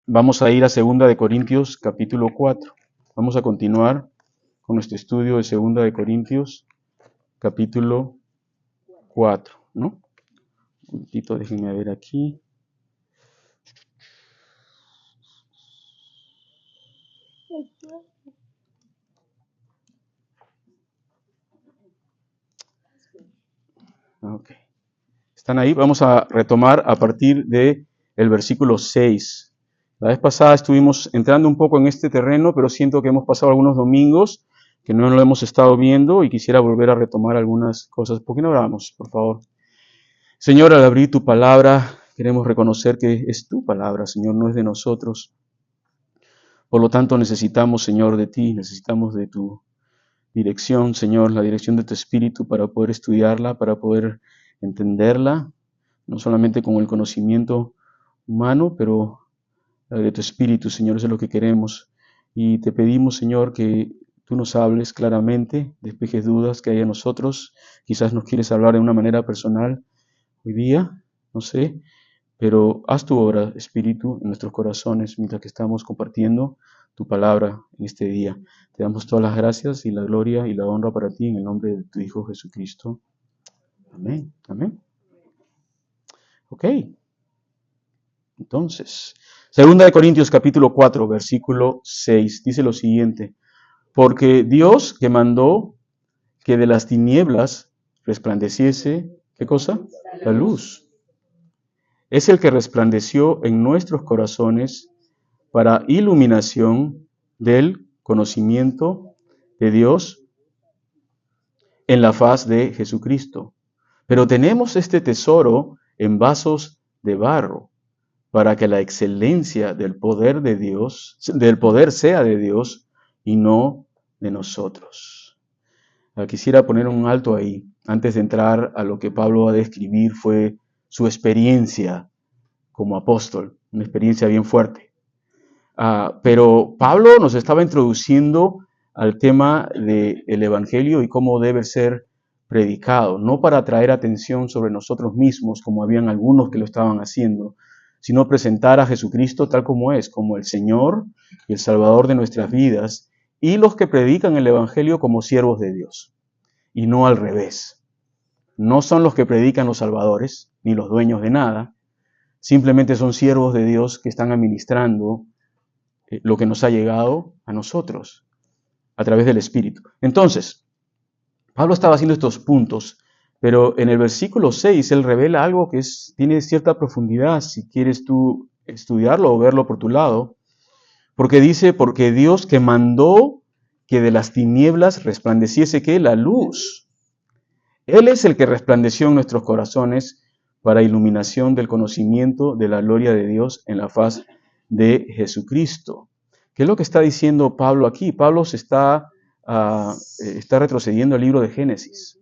Vamos a ir a 2 Corintios, capítulo 4. Vamos a continuar con nuestro estudio de 2 Corintios, capítulo 4, ¿no? Un momentito, déjenme ver aquí. Ok. ¿Están ahí? Vamos a retomar a partir de el versículo 6. La vez pasada estuvimos entrando un poco en este terreno, pero siento que hemos pasado algunos domingos que no lo hemos estado viendo y quisiera volver a retomar algunas cosas. ¿Por qué no oramos, por favor? Señor, al abrir tu palabra, queremos reconocer que es tu palabra, Señor, no es de nosotros. Por lo tanto, necesitamos, Señor, de ti, necesitamos de tu dirección, Señor, la dirección de tu Espíritu para poder estudiarla, para poder entenderla, no solamente con el conocimiento humano, pero de tu Espíritu, Señor, eso es lo que queremos. Y te pedimos, Señor, que tú nos hables claramente, despejes dudas que hay en nosotros. Quizás nos quieres hablar de una manera personal hoy día, no sé, pero haz tu obra, Espíritu, en nuestros corazones mientras que estamos compartiendo tu palabra en este día. Te damos todas las gracias y la gloria y la honra para ti en el nombre de tu Hijo Jesucristo. Amén. Amén. Ok. Entonces, 2 Corintios capítulo 4, versículo 6, dice lo siguiente: porque Dios que mandó que de las tinieblas resplandeciese, ¿qué cosa? La luz. Es el que resplandeció en nuestros corazones para iluminación del conocimiento de Dios en la faz de Jesucristo. Pero tenemos este tesoro en vasos de barro, para que la excelencia del poder de Dios, del poder sea de Dios y no de nosotros. Quisiera poner un alto ahí, antes de entrar a lo que Pablo va a describir fue su experiencia como apóstol, una experiencia bien fuerte. Pero Pablo nos estaba introduciendo al tema del Evangelio y cómo debe ser predicado, no para atraer atención sobre nosotros mismos, como habían algunos que lo estaban haciendo, sino presentar a Jesucristo tal como es, como el Señor y el Salvador de nuestras vidas, y los que predican el Evangelio como siervos de Dios, y no al revés. No son los que predican los salvadores, ni los dueños de nada, simplemente son siervos de Dios que están administrando lo que nos ha llegado a nosotros a través del Espíritu. Entonces, Pablo estaba haciendo estos puntos, pero en el versículo 6 él revela algo que tiene cierta profundidad, si quieres tú estudiarlo o verlo por tu lado, porque dice, porque Dios que mandó que de las tinieblas resplandeciese ¿qué? La luz. Él es el que resplandeció en nuestros corazones para iluminación del conocimiento de la gloria de Dios en la faz de Jesucristo. ¿Qué es lo que está diciendo Pablo aquí? Pablo se está retrocediendo al libro de Génesis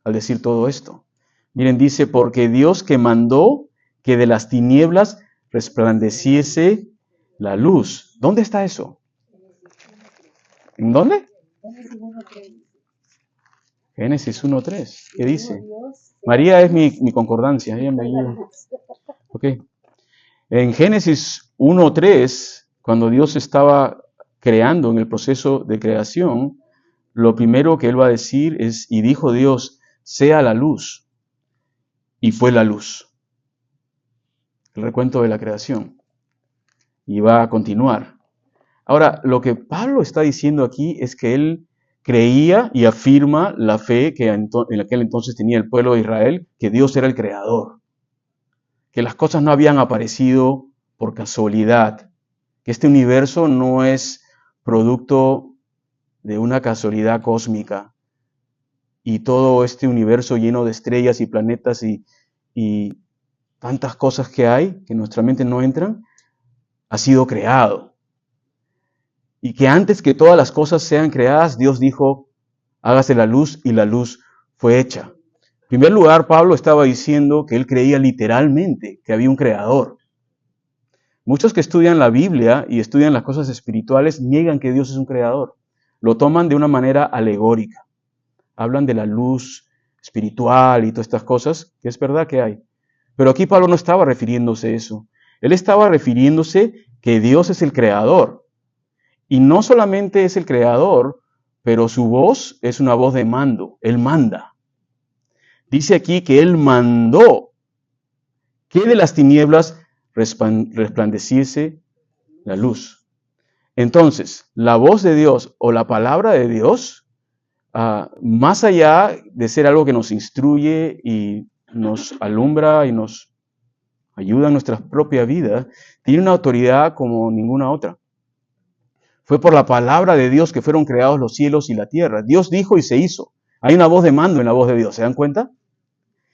al decir todo esto. Miren, dice, porque Dios que mandó que de las tinieblas resplandeciese la luz. ¿Dónde está eso? ¿En dónde? Génesis 1.3. ¿Qué dice? María es mi concordancia. Ella me ayuda. Ok. En Génesis 1.3, cuando Dios estaba creando en el proceso de creación, lo primero que Él va a decir es, y dijo Dios, sea la luz. Y fue la luz. El recuento de la creación. Y va a continuar. Ahora, lo que Pablo está diciendo aquí es que él creía y afirma la fe que en aquel entonces tenía el pueblo de Israel, que Dios era el creador, que las cosas no habían aparecido por casualidad, que este universo no es producto de una casualidad cósmica y todo este universo lleno de estrellas y planetas y tantas cosas que hay que en nuestra mente no entran, ha sido creado. Y que antes que todas las cosas sean creadas, Dios dijo, hágase la luz, y la luz fue hecha. En primer lugar, Pablo estaba diciendo que él creía literalmente que había un creador. Muchos que estudian la Biblia y estudian las cosas espirituales niegan que Dios es un creador. Lo toman de una manera alegórica. Hablan de la luz espiritual y todas estas cosas, que es verdad que hay. Pero aquí Pablo no estaba refiriéndose a eso. Él estaba refiriéndose que Dios es el creador. Y no solamente es el creador, pero su voz es una voz de mando. Él manda. Dice aquí que Él mandó que de las tinieblas resplandeciese la luz. Entonces, la voz de Dios o la palabra de Dios, más allá de ser algo que nos instruye y nos alumbra y nos ayuda en nuestra propia vida, tiene una autoridad como ninguna otra. Fue por la palabra de Dios que fueron creados los cielos y la tierra. Dios dijo y se hizo. Hay una voz de mando en la voz de Dios, ¿se dan cuenta?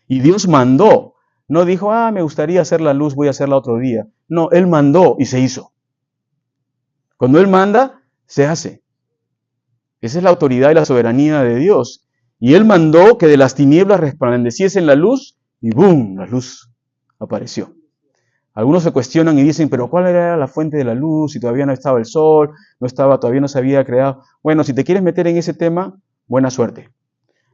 Y Dios mandó. No dijo, me gustaría hacer la luz, voy a hacerla otro día. No, Él mandó y se hizo. Cuando Él manda, se hace. Esa es la autoridad y la soberanía de Dios. Y Él mandó que de las tinieblas resplandeciese la luz y ¡boom! La luz apareció. Algunos se cuestionan y dicen, pero ¿cuál era la fuente de la luz? Si todavía no estaba el sol, todavía no se había creado. Bueno, si te quieres meter en ese tema, buena suerte.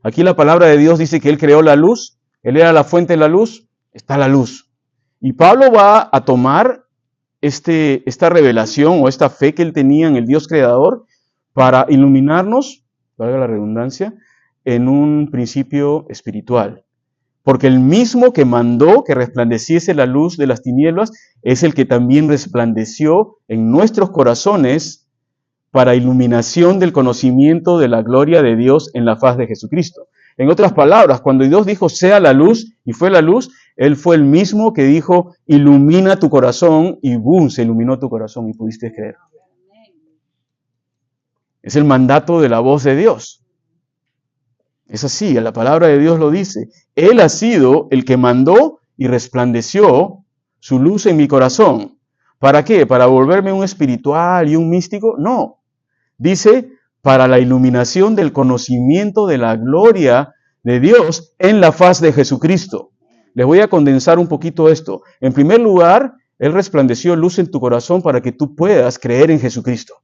Aquí la palabra de Dios dice que Él creó la luz, Él era la fuente de la luz, está la luz. Y Pablo va a tomar esta revelación o esta fe que él tenía en el Dios creador para iluminarnos, valga la redundancia, en un principio espiritual. Porque el mismo que mandó que resplandeciese la luz de las tinieblas es el que también resplandeció en nuestros corazones para iluminación del conocimiento de la gloria de Dios en la faz de Jesucristo. En otras palabras, cuando Dios dijo sea la luz y fue la luz, Él fue el mismo que dijo ilumina tu corazón y ¡boom! Se iluminó tu corazón y pudiste creer. Es el mandato de la voz de Dios. Es así, la palabra de Dios lo dice. Él ha sido el que mandó y resplandeció su luz en mi corazón. ¿Para qué? ¿Para volverme un espiritual y un místico? No. Dice, para la iluminación del conocimiento de la gloria de Dios en la faz de Jesucristo. Les voy a condensar un poquito esto. En primer lugar, Él resplandeció luz en tu corazón para que tú puedas creer en Jesucristo.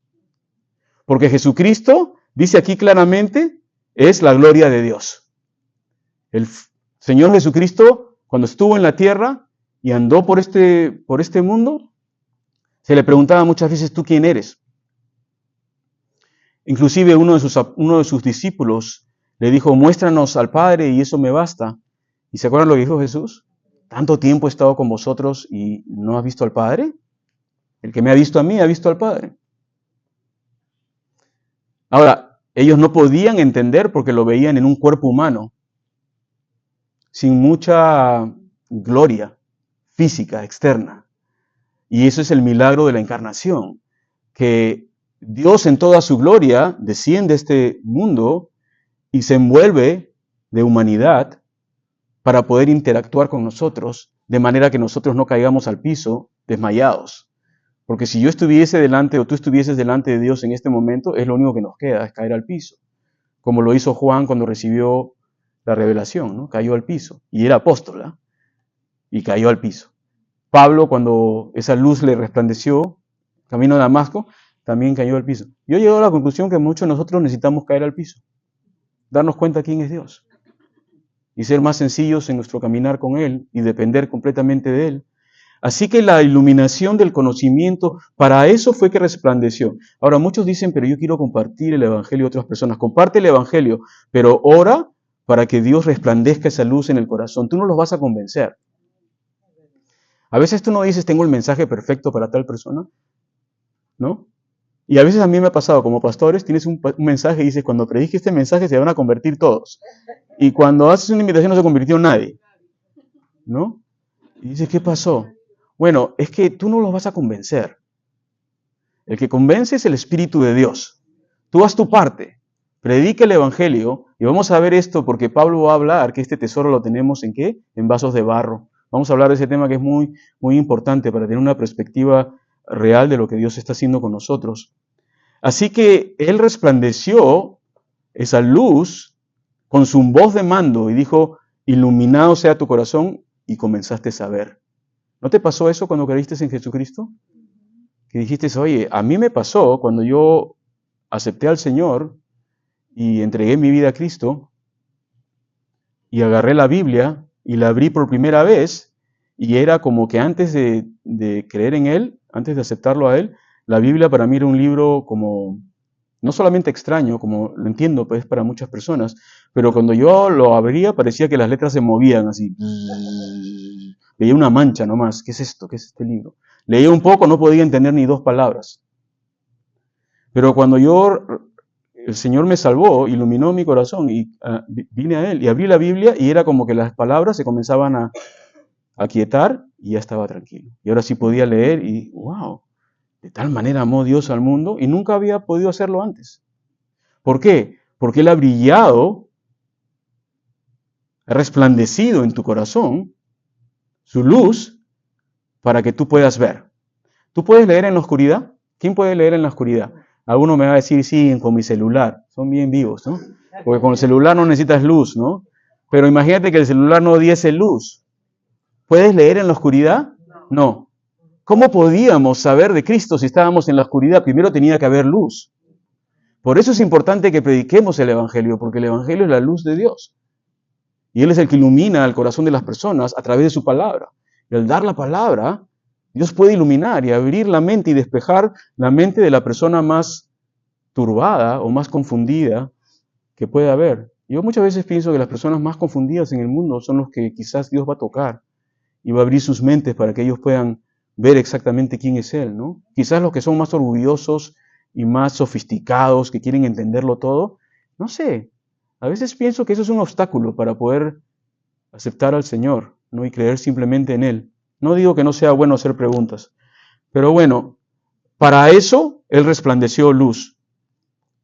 Porque Jesucristo, dice aquí claramente, es la gloria de Dios. El Señor Jesucristo, cuando estuvo en la tierra y andó por este mundo, se le preguntaba muchas veces, ¿tú quién eres? Inclusive uno de sus discípulos le dijo, muéstranos al Padre y eso me basta. ¿Y se acuerdan lo que dijo Jesús? ¿Tanto tiempo he estado con vosotros y no has visto al Padre? El que me ha visto a mí ha visto al Padre. Ahora, ellos no podían entender porque lo veían en un cuerpo humano, sin mucha gloria física, externa. Y eso es el milagro de la encarnación, que Dios en toda su gloria desciende a este mundo y se envuelve de humanidad para poder interactuar con nosotros, de manera que nosotros no caigamos al piso desmayados. Porque si yo estuviese delante o tú estuvieses delante de Dios en este momento, es lo único que nos queda, es caer al piso. Como lo hizo Juan cuando recibió la revelación, ¿no? Cayó al piso. Y era apóstol, ¿eh? Y cayó al piso. Pablo, cuando esa luz le resplandeció, camino a Damasco, también cayó al piso. Yo he llegado a la conclusión que muchos de nosotros necesitamos caer al piso. Darnos cuenta quién es Dios. Y ser más sencillos en nuestro caminar con Él y depender completamente de Él. Así que la iluminación del conocimiento, para eso fue que resplandeció. Ahora, muchos dicen, pero yo quiero compartir el Evangelio a otras personas. Comparte el Evangelio, pero ora para que Dios resplandezca esa luz en el corazón. Tú no los vas a convencer. A veces tú no dices, tengo el mensaje perfecto para tal persona, ¿no? Y a veces a mí me ha pasado, como pastores, tienes un mensaje y dices, cuando prediques este mensaje se van a convertir todos. Y cuando haces una invitación no se convirtió nadie, ¿no? Y dices, ¿qué pasó? Bueno, es que tú no los vas a convencer. El que convence es el Espíritu de Dios. Tú haz tu parte, predica el Evangelio, y vamos a ver esto porque Pablo va a hablar que este tesoro lo tenemos ¿en qué? En vasos de barro. Vamos a hablar de ese tema que es muy, muy importante para tener una perspectiva real de lo que Dios está haciendo con nosotros. Así que Él resplandeció esa luz con su voz de mando y dijo, iluminado sea tu corazón, y comenzaste a ver. ¿No te pasó eso cuando creíste en Jesucristo? Que dijiste, oye, a mí me pasó cuando yo acepté al Señor y entregué mi vida a Cristo y agarré la Biblia y la abrí por primera vez y era como que antes de creer en Él, antes de aceptarlo a Él, la Biblia para mí era un libro como, no solamente extraño, como lo entiendo pues para muchas personas, pero cuando yo lo abría parecía que las letras se movían así. Veía una mancha nomás. ¿Qué es esto? ¿Qué es este libro? Leía un poco, no podía entender ni 2 palabras. Pero cuando el Señor me salvó, iluminó mi corazón y vine a Él y abrí la Biblia y era como que las palabras se comenzaban a aquietar y ya estaba tranquilo. Y ahora sí podía leer y, wow, de tal manera amó Dios al mundo y nunca había podido hacerlo antes. ¿Por qué? Porque Él ha brillado, ha resplandecido en tu corazón su luz para que tú puedas ver. ¿Tú puedes leer en la oscuridad? ¿Quién puede leer en la oscuridad? Alguno me va a decir, sí, con mi celular. Son bien vivos, ¿no? Porque con el celular no necesitas luz, ¿no? Pero imagínate que el celular no diese luz. ¿Puedes leer en la oscuridad? No. ¿Cómo podíamos saber de Cristo si estábamos en la oscuridad? Primero tenía que haber luz. Por eso es importante que prediquemos el Evangelio, porque el Evangelio es la luz de Dios. Y Él es el que ilumina el corazón de las personas a través de su palabra. Y al dar la palabra, Dios puede iluminar y abrir la mente y despejar la mente de la persona más turbada o más confundida que pueda haber. Yo muchas veces pienso que las personas más confundidas en el mundo son los que quizás Dios va a tocar y va a abrir sus mentes para que ellos puedan ver exactamente quién es Él, ¿no? Quizás los que son más orgullosos y más sofisticados, que quieren entenderlo todo, no sé. A veces pienso que eso es un obstáculo para poder aceptar al Señor, ¿no? Y creer simplemente en Él. No digo que no sea bueno hacer preguntas, pero bueno, para eso Él resplandeció luz,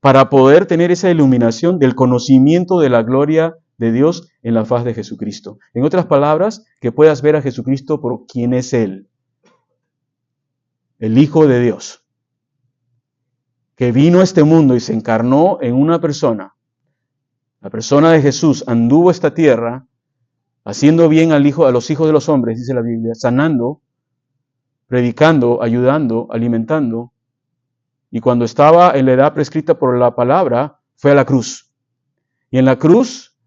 para poder tener esa iluminación del conocimiento de la gloria de Dios en la faz de Jesucristo. En otras palabras, que puedas ver a Jesucristo por quien es Él, el Hijo de Dios, que vino a este mundo y se encarnó en una persona. La persona de Jesús anduvo esta tierra haciendo bien a los hijos de los hombres, dice la Biblia, sanando, predicando, ayudando, alimentando. Y cuando estaba en la edad prescrita por la palabra, fue a la cruz. Y en la cruz,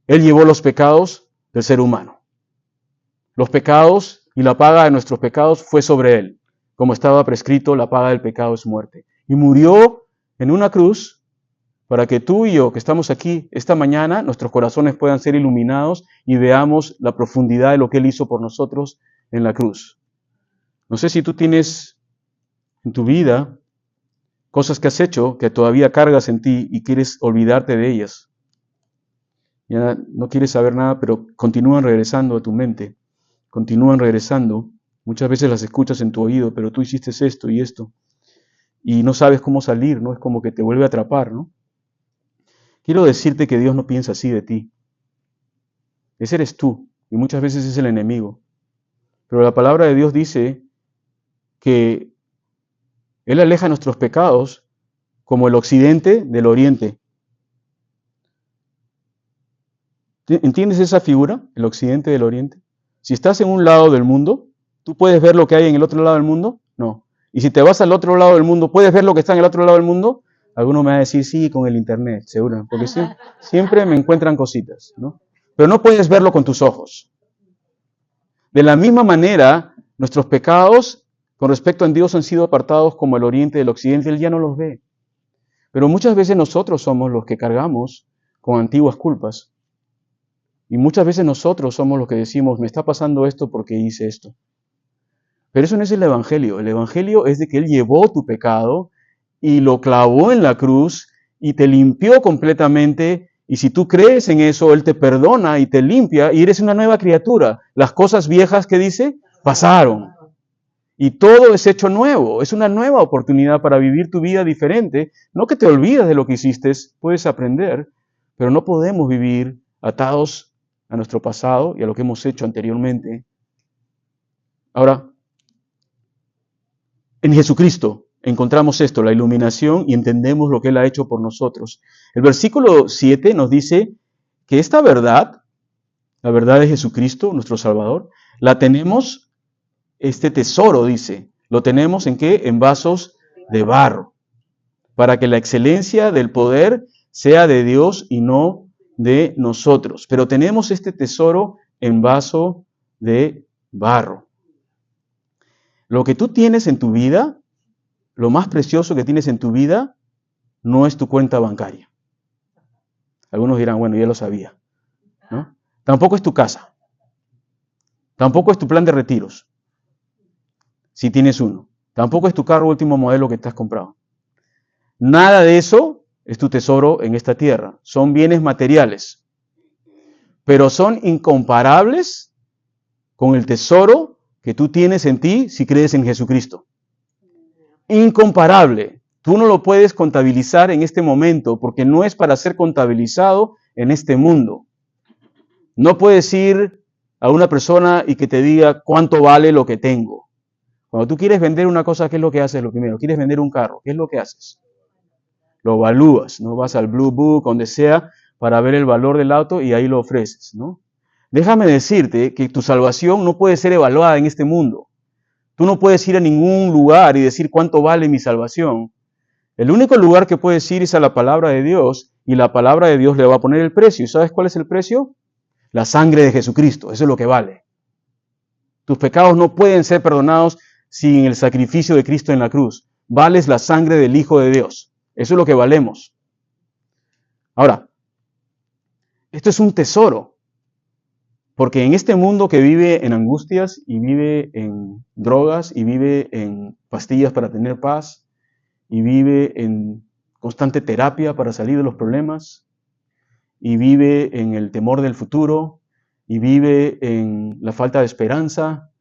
Él llevó los pecados del ser humano. Los pecados y la paga de nuestros pecados fue sobre Él. Como estaba prescrito, la paga del pecado es muerte. Y murió en una cruz para que tú y yo, que estamos aquí esta mañana, nuestros corazones puedan ser iluminados y veamos la profundidad de lo que Él hizo por nosotros en la cruz. No sé si tú tienes en tu vida cosas que has hecho que todavía cargas en ti y quieres olvidarte de ellas. Ya no quieres saber nada, pero continúan regresando a tu mente. Continúan regresando. Muchas veces las escuchas en tu oído, pero tú hiciste esto y esto. Y no sabes cómo salir, ¿no? Es como que te vuelve a atrapar, ¿no? Quiero decirte que Dios no piensa así de ti. Ese eres tú, y muchas veces es el enemigo. Pero la palabra de Dios dice que Él aleja nuestros pecados como el occidente del oriente. ¿Entiendes esa figura, el occidente del oriente? Si estás en un lado del mundo, ¿tú puedes ver lo que hay en el otro lado del mundo? No. Y si te vas al otro lado del mundo, ¿puedes ver lo que está en el otro lado del mundo? Alguno me va a decir, sí, con el internet, seguro, porque siempre me encuentran cositas, ¿no? Pero no puedes verlo con tus ojos. De la misma manera, nuestros pecados con respecto a Dios han sido apartados como el oriente del occidente, Él ya no los ve. Pero muchas veces nosotros somos los que cargamos con antiguas culpas. Y muchas veces nosotros somos los que decimos, me está pasando esto porque hice esto. Pero eso no es el Evangelio. El Evangelio es de que Él llevó tu pecado y lo clavó en la cruz y te limpió completamente. Y si tú crees en eso, Él te perdona y te limpia y eres una nueva criatura. Las cosas viejas que dice, pasaron. Y todo es hecho nuevo. Es una nueva oportunidad para vivir tu vida diferente. No que te olvides de lo que hiciste, puedes aprender, pero no podemos vivir atados a nuestro pasado y a lo que hemos hecho anteriormente. Ahora, en Jesucristo encontramos esto, la iluminación, y entendemos lo que Él ha hecho por nosotros. El versículo 7 nos dice que esta verdad, la verdad de Jesucristo, nuestro Salvador, la tenemos, este tesoro, dice, lo tenemos ¿en qué? En vasos de barro, para que la excelencia del poder sea de Dios y no de nosotros. Pero tenemos este tesoro en vaso de barro. Lo que tú tienes en tu vida, lo más precioso que tienes en tu vida, no es tu cuenta bancaria. Algunos dirán, bueno, ya lo sabía, ¿no? Tampoco es tu casa. Tampoco es tu plan de retiros, si tienes uno. Tampoco es tu carro último modelo que te has comprado. Nada de eso es tu tesoro en esta tierra. Son bienes materiales, pero son incomparables con el tesoro que tú tienes en ti si crees en Jesucristo. Incomparable. Tú no lo puedes contabilizar en este momento porque no es para ser contabilizado en este mundo. No puedes ir a una persona y que te diga cuánto vale lo que tengo. Cuando tú quieres vender una cosa, ¿qué es lo que haces lo primero? ¿Quieres vender un carro? ¿Qué es lo que haces? Lo evalúas, ¿no? Vas al Blue Book, donde sea, para ver el valor del auto y ahí lo ofreces, ¿no? Déjame decirte que tu salvación no puede ser evaluada en este mundo. Tú no puedes ir a ningún lugar y decir cuánto vale mi salvación. El único lugar que puedes ir es a la palabra de Dios y la palabra de Dios le va a poner el precio. ¿Y sabes cuál es el precio? La sangre de Jesucristo. Eso es lo que vale. Tus pecados no pueden ser perdonados sin el sacrificio de Cristo en la cruz. Vales la sangre del Hijo de Dios. Eso es lo que valemos. Ahora, esto es un tesoro. Porque en este mundo que vive en angustias y vive en drogas y vive en pastillas para tener paz y vive en constante terapia para salir de los problemas y vive en el temor del futuro y vive en la falta de esperanza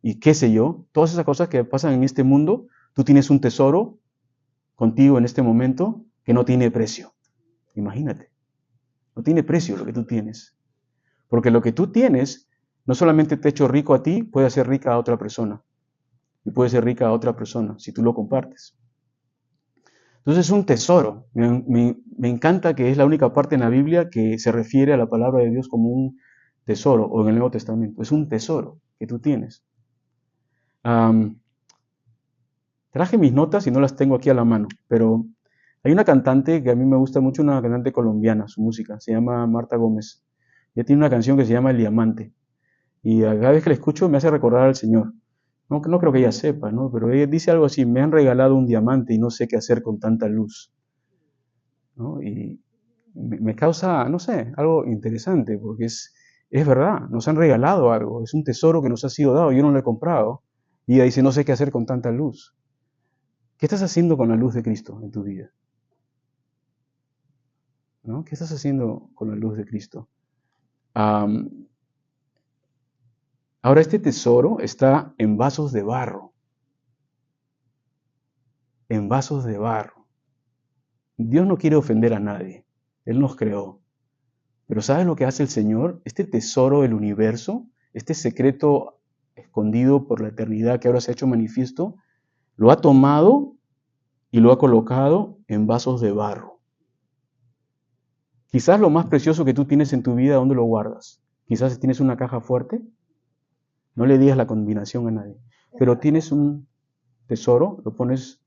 y qué sé yo, todas esas cosas que pasan en este mundo, tú tienes un tesoro contigo en este momento que no tiene precio. Imagínate, no tiene precio lo que tú tienes. Porque lo que tú tienes no solamente te ha hecho rico a ti, puede hacer rica a otra persona. Y puede ser rica a otra persona si tú lo compartes. Entonces es un tesoro. Me encanta que es la única parte en la Biblia que se refiere a la palabra de Dios como un tesoro, o en el Nuevo Testamento. Es un tesoro que tú tienes. Traje mis notas y no las tengo aquí a la mano, pero hay una cantante que a mí me gusta mucho, una cantante colombiana, su música, se llama Marta Gómez. Ella tiene una canción que se llama El Diamante. Y cada vez que la escucho me hace recordar al Señor. No creo que ella sepa, ¿no? Pero ella dice algo así, me han regalado un diamante y no sé qué hacer con tanta luz, ¿no? Y me causa, no sé, algo interesante, porque es verdad, nos han regalado algo, es un tesoro que nos ha sido dado, yo no lo he comprado. Y ella dice, no sé qué hacer con tanta luz. ¿Qué estás haciendo con la luz de Cristo en tu vida? ¿No? ¿Qué estás haciendo con la luz de Cristo? Ahora, este tesoro está en vasos de barro. En vasos de barro. Dios no quiere ofender a nadie. Él nos creó. Pero ¿sabes lo que hace el Señor? Este tesoro del universo, este secreto escondido por la eternidad que ahora se ha hecho manifiesto, lo ha tomado y lo ha colocado en vasos de barro. Quizás lo más precioso que tú tienes en tu vida, ¿dónde lo guardas? Quizás tienes una caja fuerte. No le digas la combinación a nadie. Pero tienes un tesoro, lo pones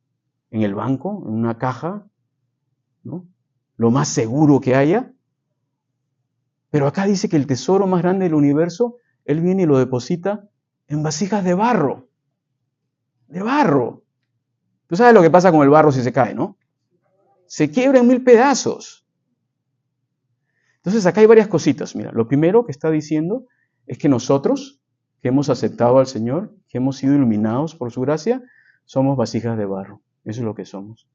en el banco, en una caja, ¿no? Lo más seguro que haya. Pero acá dice que el tesoro más grande del universo, Él viene y lo deposita en vasijas de barro. De barro. Tú sabes lo que pasa con el barro si se cae, ¿no? Se quiebra en 1000 pedazos. Entonces acá hay varias cositas. Mira, lo primero que está diciendo es que nosotros, que hemos aceptado al Señor, que hemos sido iluminados por su gracia, somos vasijas de barro. Eso es lo que somos.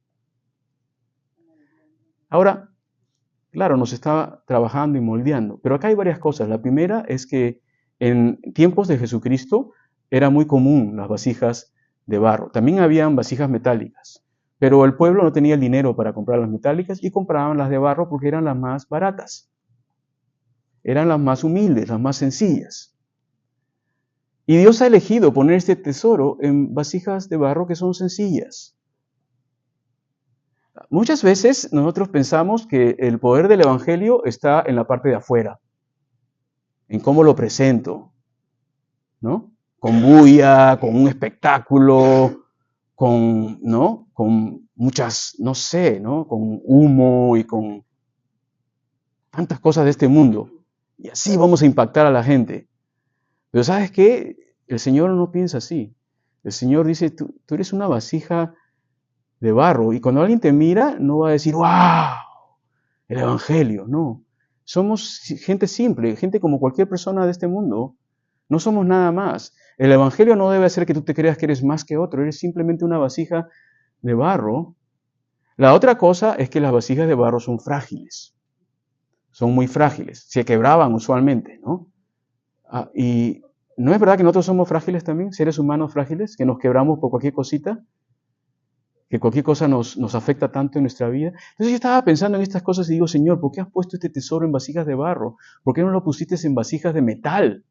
Ahora, claro, nos está trabajando y moldeando, pero acá hay varias cosas. La primera es que en tiempos de Jesucristo era muy común las vasijas de barro. También habían vasijas metálicas, pero el pueblo no tenía el dinero para comprar las metálicas y compraban las de barro porque eran las más baratas. Eran las más humildes, las más sencillas. Y Dios ha elegido poner este tesoro en vasijas de barro que son sencillas. Muchas veces nosotros pensamos que el poder del Evangelio está en la parte de afuera, en cómo lo presento, ¿no? Con bulla, con un espectáculo, ¿no? Con muchas, no sé, ¿no? Con humo y con tantas cosas de este mundo. Y así vamos a impactar a la gente. Pero ¿sabes qué? El Señor no piensa así. El Señor dice, tú eres una vasija de barro. Y cuando alguien te mira, no va a decir, ¡wow! El Evangelio. No. Somos gente simple, gente como cualquier persona de este mundo. No somos nada más. El Evangelio no debe hacer que tú te creas que eres más que otro. Eres simplemente una vasija de barro. La otra cosa es que las vasijas de barro son frágiles. Son muy frágiles. Se quebraban usualmente, ¿no? Y ¿no es verdad que nosotros somos frágiles también? Seres humanos frágiles, que nos quebramos por cualquier cosita, que cualquier cosa nos afecta tanto en nuestra vida. Entonces yo estaba pensando en estas cosas y digo, Señor, ¿por qué has puesto este tesoro en vasijas de barro? ¿Por qué no lo pusiste en vasijas de metal?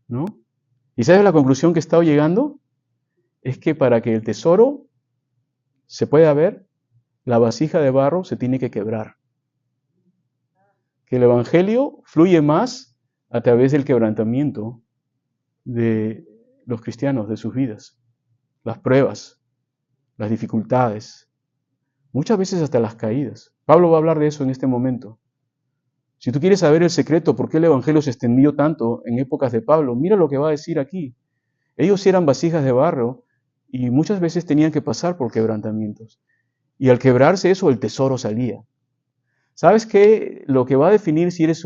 ¿No? ¿Y sabes la conclusión que he estado llegando? Es que para que el tesoro se pueda ver, la vasija de barro se tiene que quebrar. Que el Evangelio fluye más a través del quebrantamiento de los cristianos, de sus vidas. Las pruebas, las dificultades, muchas veces hasta las caídas. Pablo va a hablar de eso en este momento. Si tú quieres saber el secreto por qué el Evangelio se extendió tanto en épocas de Pablo, mira lo que va a decir aquí. Ellos eran vasijas de barro y muchas veces tenían que pasar por quebrantamientos. Y al quebrarse eso, el tesoro salía. ¿Sabes qué? Lo que va a definir si eres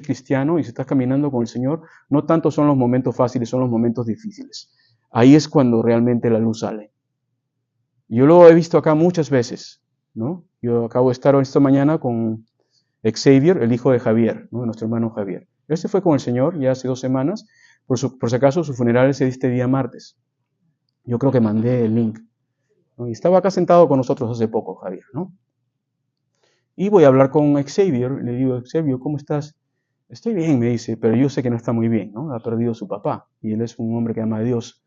cristiano y si estás caminando con el Señor, no tanto son los momentos fáciles, son los momentos difíciles. Ahí es cuando realmente la luz sale. Yo lo he visto acá muchas veces, ¿no? Yo acabo de estar esta mañana con Xavier, el hijo de Javier, ¿no? De nuestro hermano Javier. Él se fue con el Señor ya hace 2 semanas. Por si acaso, su funeral es este día martes. Yo creo que mandé el link, ¿no? Y estaba acá sentado con nosotros hace poco, Javier, ¿no? Y voy a hablar con Xavier. Le digo, Xavier, ¿cómo estás? Estoy bien, me dice, pero yo sé que no está muy bien, ¿no? Ha perdido a su papá y él es un hombre que ama a Dios,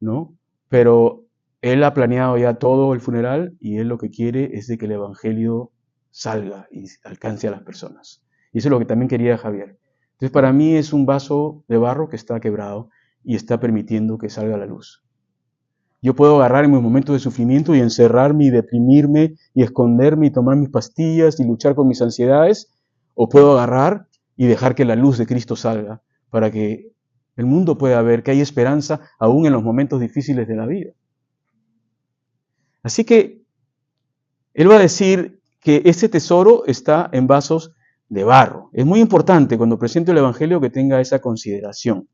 ¿no? Pero él ha planeado ya todo el funeral y él lo que quiere es de que el Evangelio salga y alcance a las personas. Y eso es lo que también quería Javier. Entonces para mí es un vaso de barro que está quebrado y está permitiendo que salga la luz. Yo puedo agarrar en mis momentos de sufrimiento y encerrarme y deprimirme y esconderme y tomar mis pastillas y luchar con mis ansiedades, o puedo agarrar y dejar que la luz de Cristo salga para que el mundo pueda ver que hay esperanza aún en los momentos difíciles de la vida. Así que él va a decir que ese tesoro está en vasos de barro. Es muy importante cuando presento el Evangelio que tenga esa consideración.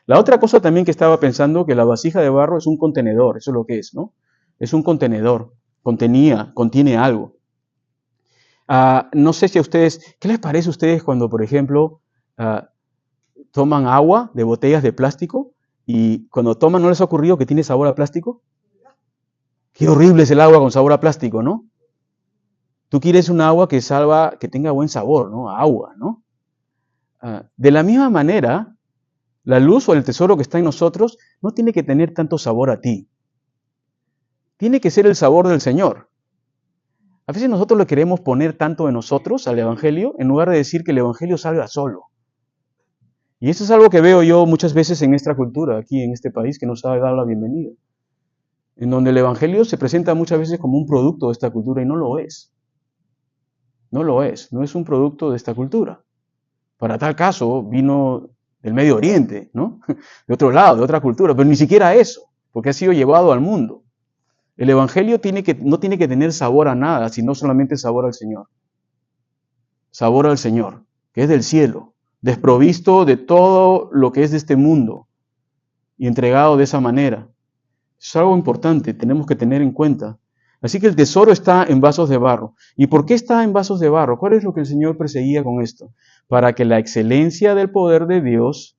La otra cosa también que estaba pensando, que la vasija de barro es un contenedor, eso es lo que es, ¿no? Es un contenedor, contiene algo. No sé si a ustedes, ¿qué les parece a ustedes cuando, por ejemplo, toman agua de botellas de plástico y cuando toman no les ha ocurrido que tiene sabor a plástico? Qué horrible es el agua con sabor a plástico, ¿no? Tú quieres un agua que tenga buen sabor, ¿no? Agua, ¿no? De la misma manera, la luz o el tesoro que está en nosotros no tiene que tener tanto sabor a ti. Tiene que ser el sabor del Señor. A veces nosotros le queremos poner tanto de nosotros al Evangelio en lugar de decir que el Evangelio salga solo. Y eso es algo que veo yo muchas veces en nuestra cultura, aquí en este país, que nos ha dado la bienvenida. En donde el Evangelio se presenta muchas veces como un producto de esta cultura y no lo es. No lo es, no es un producto de esta cultura. Para tal caso vino del Medio Oriente, ¿no? De otro lado, de otra cultura, pero ni siquiera eso, porque ha sido llevado al mundo. El Evangelio no tiene que tener sabor a nada, sino solamente sabor al Señor. Sabor al Señor, que es del cielo, desprovisto de todo lo que es de este mundo y entregado de esa manera. Es algo importante, tenemos que tener en cuenta. Así que el tesoro está en vasos de barro. ¿Y por qué está en vasos de barro? ¿Cuál es lo que el Señor perseguía con esto? Para que la excelencia del poder de Dios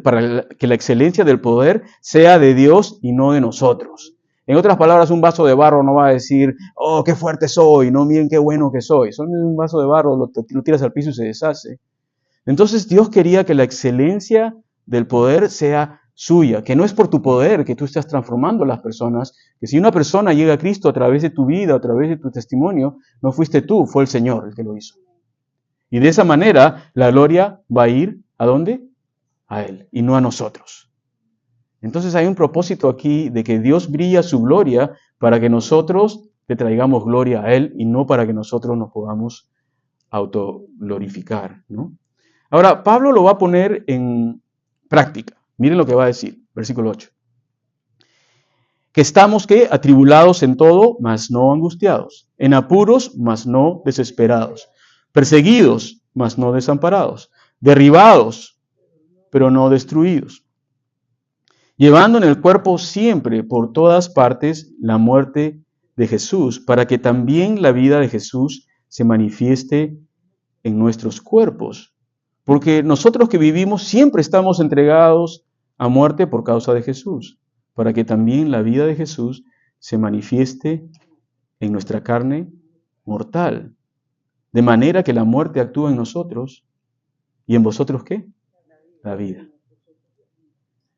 para que la excelencia del poder sea de Dios y no de nosotros. En otras palabras, un vaso de barro no va a decir, oh, qué fuerte soy, no miren qué bueno que soy. Solo un vaso de barro, lo tiras al piso y se deshace. Entonces Dios quería que la excelencia del poder sea suya, que no es por tu poder que tú estás transformando a las personas, que si una persona llega a Cristo a través de tu vida, a través de tu testimonio, no fuiste tú, fue el Señor el que lo hizo. Y de esa manera la gloria va a ir, ¿a dónde? A Él y no a nosotros. Entonces hay un propósito aquí de que Dios brilla su gloria para que nosotros le traigamos gloria a Él y no para que nosotros nos podamos autoglorificar, ¿no? Ahora, Pablo lo va a poner en práctica. Miren lo que va a decir, versículo 8. Que estamos, ¿qué? Atribulados en todo, mas no angustiados. En apuros, mas no desesperados. Perseguidos, mas no desamparados. Derribados, pero no destruidos. Llevando en el cuerpo siempre, por todas partes, la muerte de Jesús, para que también la vida de Jesús se manifieste en nuestros cuerpos. Porque nosotros que vivimos siempre estamos entregados a muerte por causa de Jesús, para que también la vida de Jesús se manifieste en nuestra carne mortal. De manera que la muerte actúa en nosotros y en vosotros ¿qué? La vida.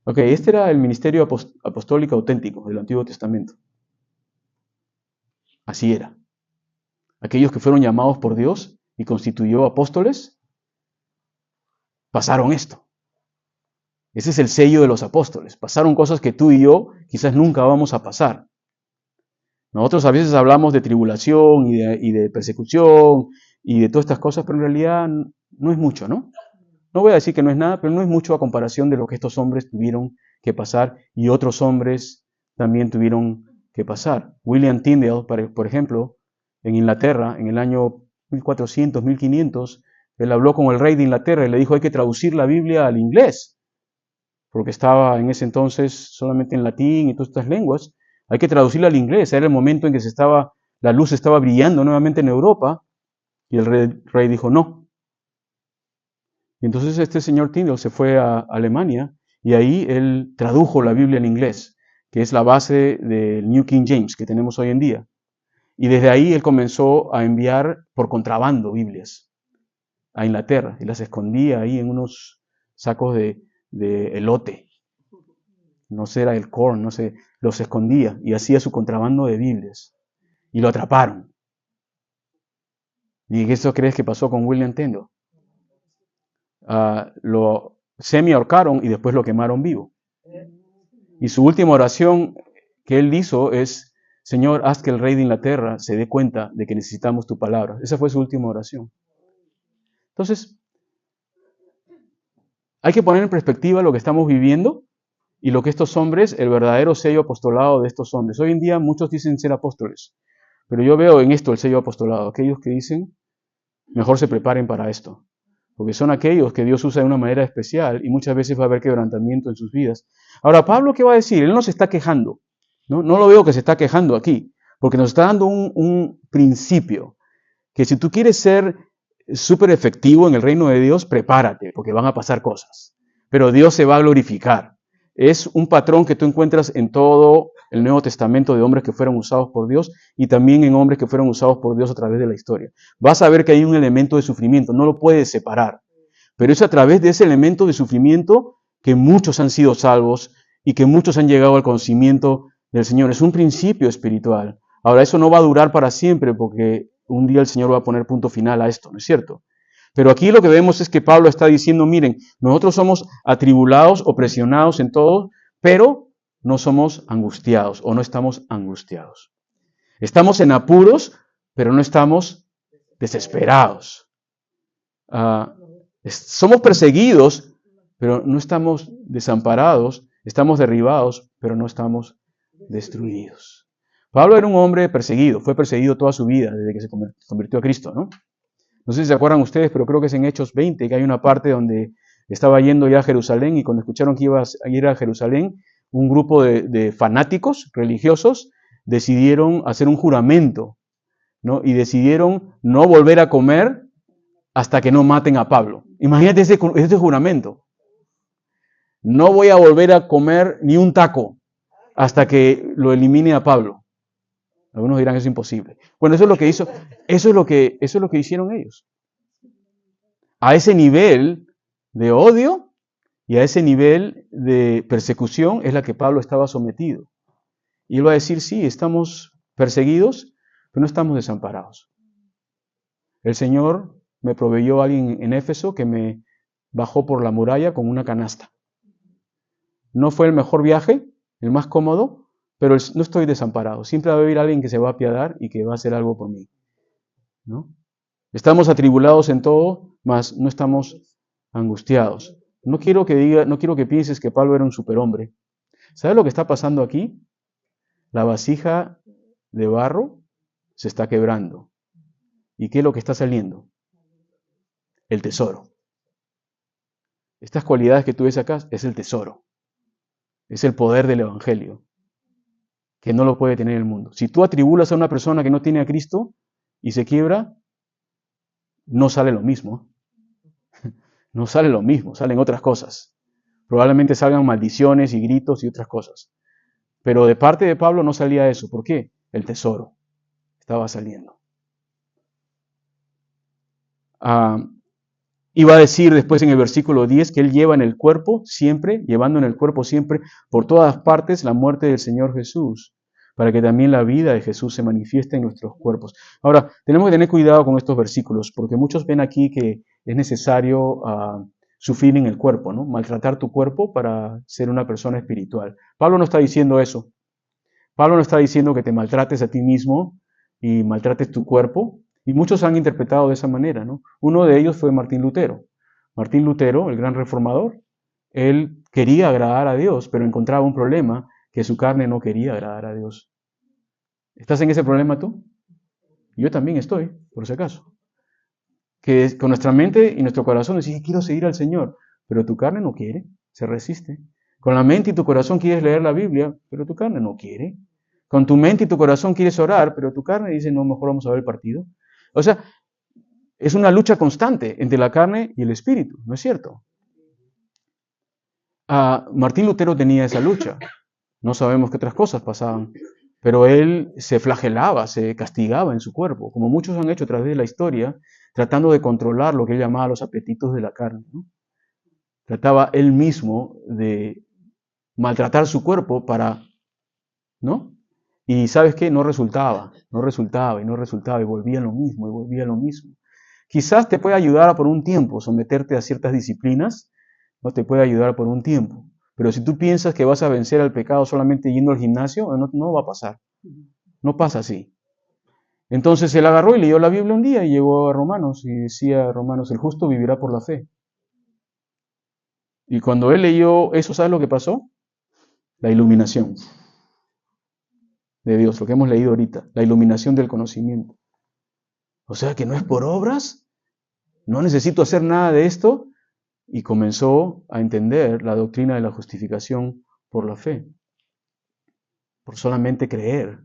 Ok, este era el ministerio apostólico auténtico del Antiguo Testamento. Así era. Aquellos que fueron llamados por Dios y constituyó apóstoles, pasaron esto. Ese es el sello de los apóstoles. Pasaron cosas que tú y yo quizás nunca vamos a pasar. Nosotros a veces hablamos de tribulación y de persecución y de todas estas cosas, pero en realidad no es mucho, ¿no? No voy a decir que no es nada, pero no es mucho a comparación de lo que estos hombres tuvieron que pasar y otros hombres también tuvieron que pasar. William Tyndale, por ejemplo, en Inglaterra, en el año 1400, 1500, él habló con el rey de Inglaterra y le dijo hay que traducir la Biblia al inglés, porque estaba en ese entonces solamente en latín y todas estas lenguas. Hay que traducirla al inglés. Era el momento en que la luz estaba brillando nuevamente en Europa y el rey dijo no. Y entonces este señor Tyndale se fue a Alemania y ahí él tradujo la Biblia en inglés, que es la base del New King James que tenemos hoy en día. Y desde ahí él comenzó a enviar por contrabando Biblias a Inglaterra y las escondía ahí en unos sacos de elote. No sé, era el corn, no sé, los escondía y hacía su contrabando de Biblias. Y lo atraparon. ¿Y eso crees que pasó con William Tyndale? Lo semi-ahorcaron y después lo quemaron vivo. Y su última oración que él hizo es, Señor, haz que el rey de Inglaterra se dé cuenta de que necesitamos tu palabra. Esa fue su última oración. Entonces, hay que poner en perspectiva lo que estamos viviendo y lo que estos hombres, el verdadero sello apostolado de estos hombres. Hoy en día muchos dicen ser apóstoles, pero yo veo en esto el sello apostolado. Aquellos que dicen, mejor se preparen para esto. Porque son aquellos que Dios usa de una manera especial y muchas veces va a haber quebrantamiento en sus vidas. Ahora, Pablo, ¿qué va a decir? Él no se está quejando. No lo veo que se está quejando aquí, porque nos está dando un principio, que si tú quieres ser súper efectivo en el reino de Dios, prepárate, porque van a pasar cosas. Pero Dios se va a glorificar. Es un patrón que tú encuentras en todo el Nuevo Testamento de hombres que fueron usados por Dios y también en hombres que fueron usados por Dios a través de la historia. Vas a ver que hay un elemento de sufrimiento, no lo puedes separar. Pero es a través de ese elemento de sufrimiento que muchos han sido salvos y que muchos han llegado al conocimiento del Señor. Es un principio espiritual. Ahora, eso no va a durar para siempre porque un día el Señor va a poner punto final a esto, ¿no es cierto? Pero aquí lo que vemos es que Pablo está diciendo, miren, nosotros somos atribulados o presionados en todo, pero no somos angustiados o no estamos angustiados. Estamos en apuros, pero no estamos desesperados. Somos perseguidos, pero no estamos desamparados. Estamos derribados, pero no estamos destruidos. Pablo era un hombre perseguido, fue perseguido toda su vida desde que se convirtió a Cristo, ¿no? No sé si se acuerdan ustedes, pero creo que es en Hechos 20, que hay una parte donde estaba yendo ya a Jerusalén y cuando escucharon que iba a ir a Jerusalén, un grupo de fanáticos religiosos decidieron hacer un juramento, ¿no? Y decidieron no volver a comer hasta que no maten a Pablo. Imagínate ese juramento. No voy a volver a comer ni un taco hasta que lo elimine a Pablo. Algunos dirán que es imposible. Bueno, eso es lo que hizo, eso es lo que hicieron ellos. A ese nivel de odio y a ese nivel de persecución es la que Pablo estaba sometido. Y él va a decir, sí, estamos perseguidos, pero no estamos desamparados. El Señor me proveyó a alguien en Éfeso que me bajó por la muralla con una canasta. No fue el mejor viaje, el más cómodo, pero no estoy desamparado. Siempre va a haber alguien que se va a apiadar y que va a hacer algo por mí, ¿no? Estamos atribulados en todo, mas no estamos angustiados. No quiero que pienses que Pablo era un superhombre. ¿Sabes lo que está pasando aquí? La vasija de barro se está quebrando. ¿Y qué es lo que está saliendo? El tesoro. Estas cualidades que tú ves acá es el tesoro. Es el poder del Evangelio, que no lo puede tener el mundo. Si tú atribulas a una persona que no tiene a Cristo y se quiebra, no sale lo mismo. No sale lo mismo, salen otras cosas. Probablemente salgan maldiciones y gritos y otras cosas. Pero de parte de Pablo no salía eso. ¿Por qué? El tesoro estaba saliendo. Iba a decir después en el versículo 10 que él lleva en el cuerpo siempre, llevando en el cuerpo siempre, por todas partes, la muerte del Señor Jesús, para que también la vida de Jesús se manifieste en nuestros cuerpos. Ahora, tenemos que tener cuidado con estos versículos, porque muchos ven aquí que es necesario sufrir en el cuerpo, ¿no? Maltratar tu cuerpo para ser una persona espiritual. Pablo no está diciendo eso. Pablo no está diciendo que te maltrates a ti mismo y maltrates tu cuerpo, y muchos han interpretado de esa manera, ¿no? Uno de ellos fue Martín Lutero. Martín Lutero, el gran reformador, él quería agradar a Dios, pero encontraba un problema, que su carne no quería agradar a Dios. ¿Estás en ese problema tú? Yo también estoy, por si acaso. Que con nuestra mente y nuestro corazón decimos, quiero seguir al Señor, pero tu carne no quiere, se resiste. Con la mente y tu corazón quieres leer la Biblia, pero tu carne no quiere. Con tu mente y tu corazón quieres orar, pero tu carne dice, no, mejor vamos a ver el partido. O sea, es una lucha constante entre la carne y el espíritu, ¿no es cierto? Martín Lutero tenía esa lucha. No sabemos qué otras cosas pasaban, pero él se flagelaba, se castigaba en su cuerpo, como muchos han hecho a través de la historia, tratando de controlar lo que él llamaba los apetitos de la carne, ¿no? Trataba él mismo de maltratar su cuerpo para, ¿no? Y ¿sabes qué? No resultaba, no resultaba y no resultaba y volvía lo mismo y volvía lo mismo. Quizás te puede ayudar por un tiempo someterte a ciertas disciplinas, no te puede ayudar por un tiempo. Pero si tú piensas que vas a vencer al pecado solamente yendo al gimnasio, no va a pasar. No pasa así. Entonces él agarró y leyó la Biblia un día y llegó a Romanos y decía, Romanos, el justo vivirá por la fe. Y cuando él leyó eso, ¿sabes lo que pasó? La iluminación de Dios, lo que hemos leído ahorita, la iluminación del conocimiento. O sea que no es por obras, no necesito hacer nada de esto, y comenzó a entender la doctrina de la justificación por la fe, por solamente creer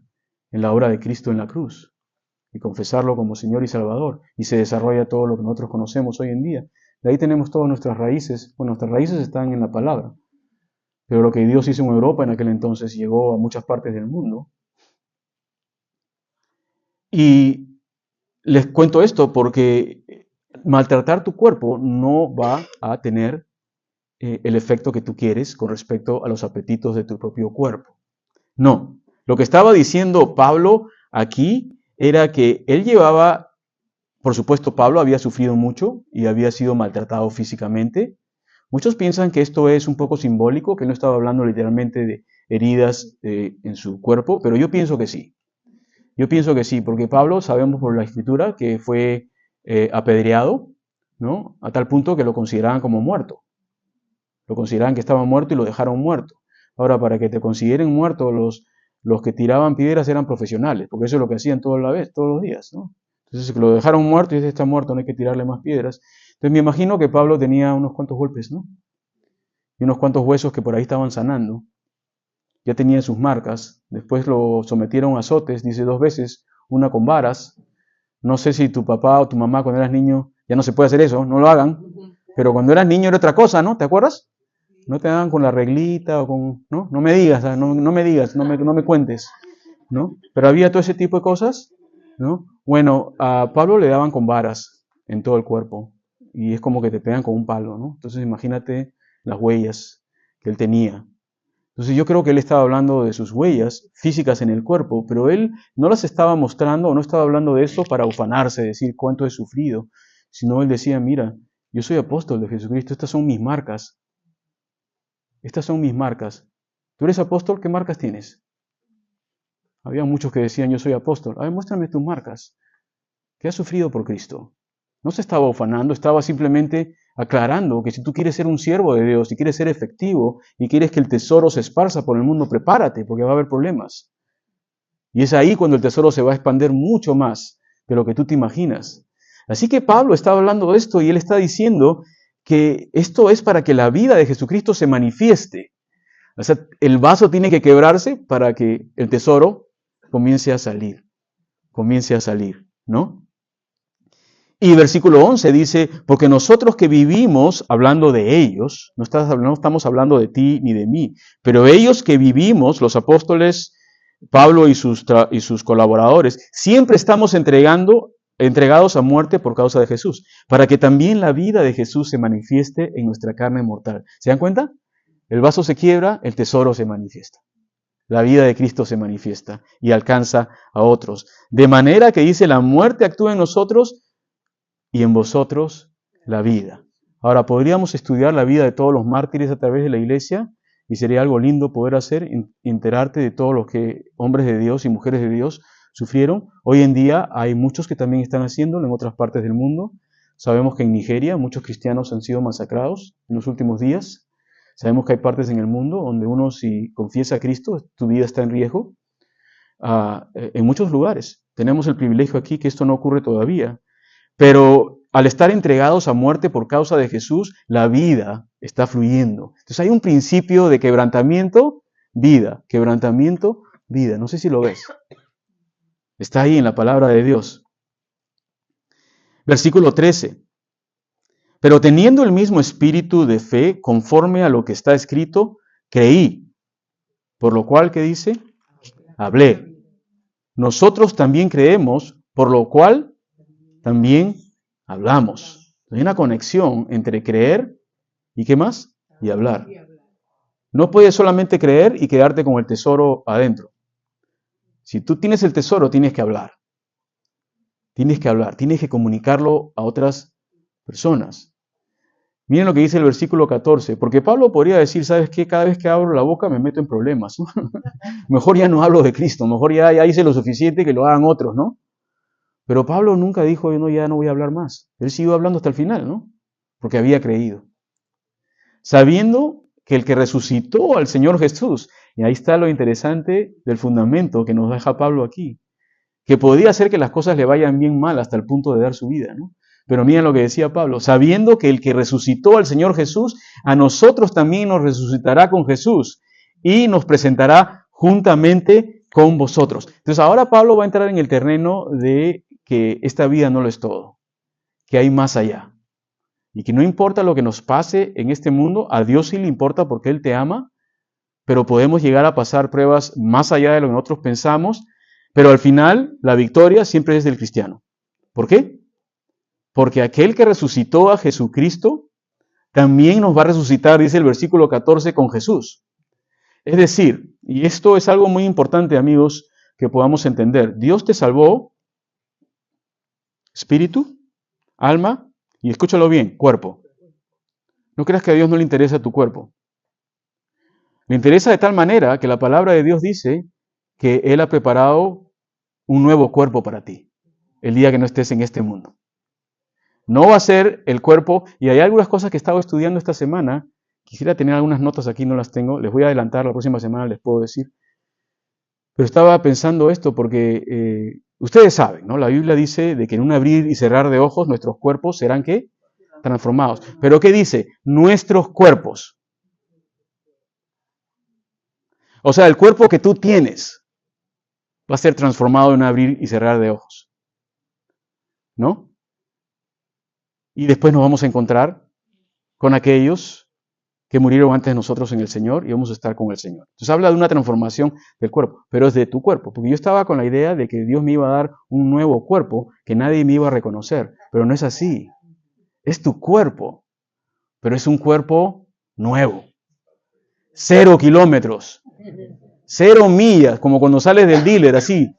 en la obra de Cristo en la cruz y confesarlo como Señor y Salvador, y se desarrolla todo lo que nosotros conocemos hoy en día. De ahí tenemos todas nuestras raíces. Bueno, nuestras raíces están en la palabra, pero lo que Dios hizo en Europa en aquel entonces llegó a muchas partes del mundo. Y les cuento esto porque maltratar tu cuerpo no va a tener el efecto que tú quieres con respecto a los apetitos de tu propio cuerpo. No, lo que estaba diciendo Pablo aquí era que él llevaba, por supuesto Pablo había sufrido mucho y había sido maltratado físicamente. Muchos piensan que esto es un poco simbólico, que no estaba hablando literalmente de heridas en su cuerpo, pero yo pienso que sí. Yo pienso que sí, porque Pablo, sabemos por la escritura, que fue apedreado, ¿no? A tal punto que lo consideraban como muerto. Lo consideraban que estaba muerto y lo dejaron muerto. Ahora, para que te consideren muerto, los que tiraban piedras eran profesionales, porque eso es lo que hacían todos los días, ¿no? Entonces, que lo dejaron muerto y dice, está muerto, no hay que tirarle más piedras. Entonces, me imagino que Pablo tenía unos cuantos golpes, ¿no? Y unos cuantos huesos que por ahí estaban sanando. Ya tenía sus marcas. Después lo sometieron a azotes, dice 2 veces, una con varas. No sé si tu papá o tu mamá cuando eras niño, ya no se puede hacer eso, no lo hagan. Pero cuando eras niño era otra cosa, ¿no? ¿Te acuerdas? No te daban con la reglita o con, ¿no? No me digas, no me digas, no me cuentes, ¿no? Pero había todo ese tipo de cosas, ¿no? Bueno, a Pablo le daban con varas en todo el cuerpo y es como que te pegan con un palo, ¿no? Entonces imagínate las huellas que él tenía. Entonces yo creo que él estaba hablando de sus huellas físicas en el cuerpo, pero él no las estaba mostrando o no estaba hablando de eso para ufanarse, decir cuánto he sufrido, sino él decía, mira, yo soy apóstol de Jesucristo, estas son mis marcas. Estas son mis marcas. ¿Tú eres apóstol? ¿Qué marcas tienes? Había muchos que decían, yo soy apóstol. A ver, muéstrame tus marcas. ¿Qué has sufrido por Cristo? No se estaba ufanando, estaba simplemente aclarando que si tú quieres ser un siervo de Dios, si quieres ser efectivo y quieres que el tesoro se esparza por el mundo, prepárate porque va a haber problemas. Y es ahí cuando el tesoro se va a expandir mucho más de lo que tú te imaginas. Así que Pablo está hablando de esto y él está diciendo que esto es para que la vida de Jesucristo se manifieste. O sea, el vaso tiene que quebrarse para que el tesoro comience a salir, ¿no? Y versículo 11 dice, porque nosotros que vivimos, hablando de ellos, no estamos hablando de ti ni de mí, pero ellos que vivimos, los apóstoles, Pablo y sus colaboradores, siempre estamos entregados a muerte por causa de Jesús, para que también la vida de Jesús se manifieste en nuestra carne mortal. ¿Se dan cuenta? El vaso se quiebra, el tesoro se manifiesta. La vida de Cristo se manifiesta y alcanza a otros. De manera que dice, la muerte actúa en nosotros y en vosotros la vida. Ahora, podríamos estudiar la vida de todos los mártires a través de la iglesia y sería algo lindo poder hacer, enterarte de todos los que hombres de Dios y mujeres de Dios sufrieron. Hoy en día hay muchos que también están haciéndolo en otras partes del mundo. Sabemos que en Nigeria muchos cristianos han sido masacrados en los últimos días. Sabemos que hay partes en el mundo donde uno, si confiesa a Cristo, tu vida está en riesgo. En muchos lugares. Tenemos el privilegio aquí que esto no ocurre todavía. Pero al estar entregados a muerte por causa de Jesús, la vida está fluyendo. Entonces hay un principio de quebrantamiento, vida. Quebrantamiento, vida. No sé si lo ves. Está ahí en la palabra de Dios. Versículo 13. Pero teniendo el mismo espíritu de fe, conforme a lo que está escrito, creí. Por lo cual, ¿qué dice? Hablé. Nosotros también creemos, por lo cual también hablamos. Hay una conexión entre creer y ¿qué más? Y hablar. No puedes solamente creer y quedarte con el tesoro adentro. Si tú tienes el tesoro, tienes que hablar. Tienes que hablar, tienes que comunicarlo a otras personas. Miren lo que dice el versículo 14, porque Pablo podría decir, ¿sabes qué? Cada vez que abro la boca me meto en problemas. Mejor ya no hablo de Cristo, mejor ya hice lo suficiente que lo hagan otros, ¿no? Pero Pablo nunca dijo, no, ya no voy a hablar más. Él siguió hablando hasta el final, ¿no? Porque había creído. Sabiendo que el que resucitó al Señor Jesús, y ahí está lo interesante del fundamento que nos deja Pablo aquí, que podía hacer que las cosas le vayan bien mal hasta el punto de dar su vida, ¿no? Pero miren lo que decía Pablo, sabiendo que el que resucitó al Señor Jesús, a nosotros también nos resucitará con Jesús y nos presentará juntamente con vosotros. Entonces ahora Pablo va a entrar en el terreno de que esta vida no lo es todo, que hay más allá. Y que no importa lo que nos pase en este mundo, a Dios sí le importa porque Él te ama, pero podemos llegar a pasar pruebas más allá de lo que nosotros pensamos, pero al final la victoria siempre es del cristiano. ¿Por qué? Porque aquel que resucitó a Jesucristo también nos va a resucitar, dice el versículo 14, con Jesús. Es decir, y esto es algo muy importante, amigos, que podamos entender. Dios te salvó, espíritu, alma, y escúchalo bien, cuerpo. No creas que a Dios no le interesa tu cuerpo. Le interesa de tal manera que la palabra de Dios dice que Él ha preparado un nuevo cuerpo para ti, el día que no estés en este mundo. No va a ser el cuerpo, y hay algunas cosas que he estado estudiando esta semana. Quisiera tener algunas notas aquí, no las tengo. Les voy a adelantar, la próxima semana les puedo decir. Pero estaba pensando esto porque ustedes saben, ¿no? La Biblia dice de que en un abrir y cerrar de ojos nuestros cuerpos serán, ¿qué? Transformados. ¿Pero qué dice? Nuestros cuerpos. O sea, el cuerpo que tú tienes va a ser transformado en un abrir y cerrar de ojos. ¿No? Y después nos vamos a encontrar con aquellos que murieron antes de nosotros en el Señor y vamos a estar con el Señor. Entonces habla de una transformación del cuerpo, pero es de tu cuerpo, porque yo estaba con la idea de que Dios me iba a dar un nuevo cuerpo que nadie me iba a reconocer, pero no es así. Es tu cuerpo, pero es un cuerpo nuevo. 0 kilómetros, 0 millas, como cuando sales del dealer, así.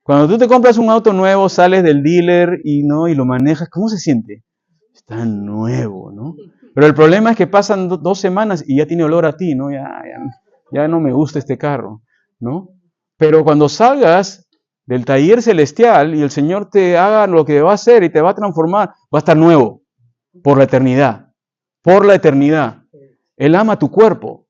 Cuando tú te compras un auto nuevo, sales del dealer y lo manejas, ¿cómo se siente? Está nuevo, ¿no? Pero el problema es que pasan 2 semanas y ya tiene olor a ti, ¿no? Ya no me gusta este carro, ¿no? Pero cuando salgas del taller celestial y el Señor te haga lo que va a hacer y te va a transformar, va a estar nuevo. Por la eternidad. Por la eternidad. Él ama tu cuerpo.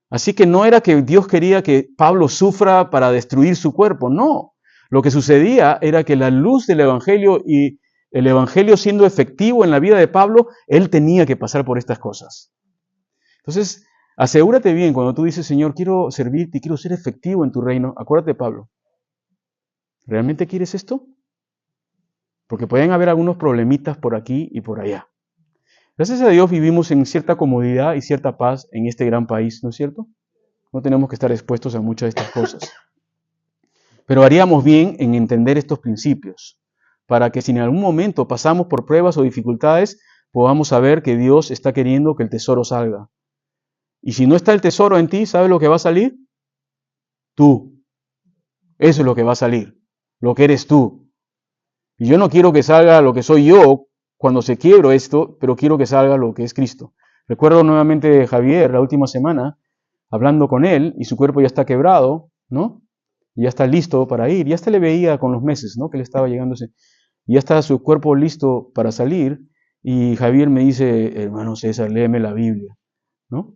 Así que no era que Dios quería que Pablo sufra para destruir su cuerpo, no. Lo que sucedía era que la luz del Evangelio y el Evangelio siendo efectivo en la vida de Pablo, él tenía que pasar por estas cosas. Entonces, asegúrate bien cuando tú dices, Señor, quiero servirte y quiero ser efectivo en tu reino. Acuérdate, Pablo, ¿realmente quieres esto? Porque pueden haber algunos problemitas por aquí y por allá. Gracias a Dios vivimos en cierta comodidad y cierta paz en este gran país, ¿no es cierto? No tenemos que estar expuestos a muchas de estas cosas. Pero haríamos bien en entender estos principios, para que si en algún momento pasamos por pruebas o dificultades, podamos saber que Dios está queriendo que el tesoro salga. Y si no está el tesoro en ti, ¿sabes lo que va a salir? Tú. Eso es lo que va a salir, lo que eres tú. Y yo no quiero que salga lo que soy yo cuando se quiebro esto, pero quiero que salga lo que es Cristo. Recuerdo nuevamente a Javier la última semana, hablando con él, y su cuerpo ya está quebrado, ¿no? Y ya está listo para ir. Ya hasta le veía con los meses, ¿no? Que le estaba llegándose. Y ya está su cuerpo listo para salir. Y Javier me dice, hermano César, léeme la Biblia, ¿no?